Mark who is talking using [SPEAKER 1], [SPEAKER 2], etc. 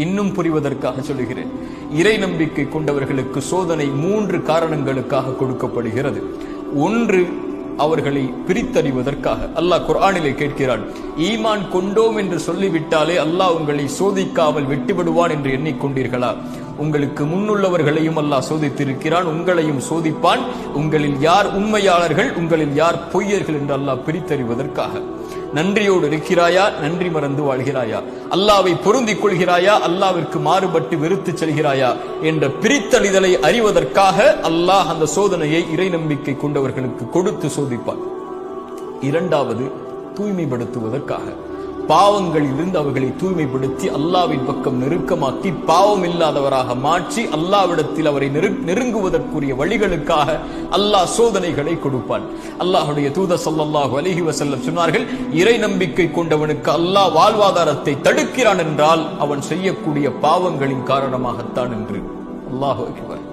[SPEAKER 1] இன்னும் புரிவதற்காக சொல்லுகிறேன். இறை நம்பிக்கை கொண்டவர்களுக்கு சோதனை 3 காரணங்களுக்காக கொடுக்கப்படுகிறது. ஒன்று, அவர்களை பிரித்தறிவதற்காக. அல்லாஹ் குர்ஆனிலே கேட்கிறான், ஈமான் கொண்டோம் என்று சொல்லிவிட்டாலே அல்லாஹ் உங்களை சோதிக்காமல் வெட்டிவிடுவான் என்று எண்ணிக்கொண்டீர்களா? உங்களுக்கு முன்னுள்ளவர்களையும் அல்லாஹ் சோதித்திருக்கிறான், உங்களையும் சோதிப்பான். உங்களில் யார் உண்மையாளர்கள், உங்களில் யார் பொய்யர்கள் என்று அல்லாஹ் பிரித்தறிவதற்காக. நன்றியோடு இருக்கிறாயா, நன்றி மறந்து வாழ்கிறாயா? அல்லாவை பொருந்திக் கொள்கிறாயா, அல்லாவிற்கு மாறுபட்டு வெறுத்து செல்கிறாயா என்ற பிரித்தறிதலை அறிவதற்காக அல்லாஹ் அந்த சோதனையை இறை நம்பிக்கை கொண்டவர்களுக்கு கொடுத்து சோதிப்பார். இரண்டாவது, தூய்மைப்படுத்துவதற்காக. பாவங்களிலிருந்து அவர்களை தூய்மைப்படுத்தி அல்லாவின் பக்கம் நெருக்கமாக்கி பாவம் இல்லாதவராக மாற்றி அல்லாவிடத்தில் அவரை நெருங்குவதற்குரிய வழிகளுக்காக அல்லாஹ் சோதனைகளை கொடுப்பான். அல்லாஹுடைய தூதர் ஸல்லல்லாஹு அலைஹி வஸல்லம் சொன்னார்கள், இறை நம்பிக்கை கொண்டவனுக்கு அல்லாஹ் வாழ்வாதாரத்தை தடுக்கிறான் என்றால் அவன் செய்யக்கூடிய பாவங்களின் காரணமாகத்தான் என்று. அல்லாஹு அக்பர்.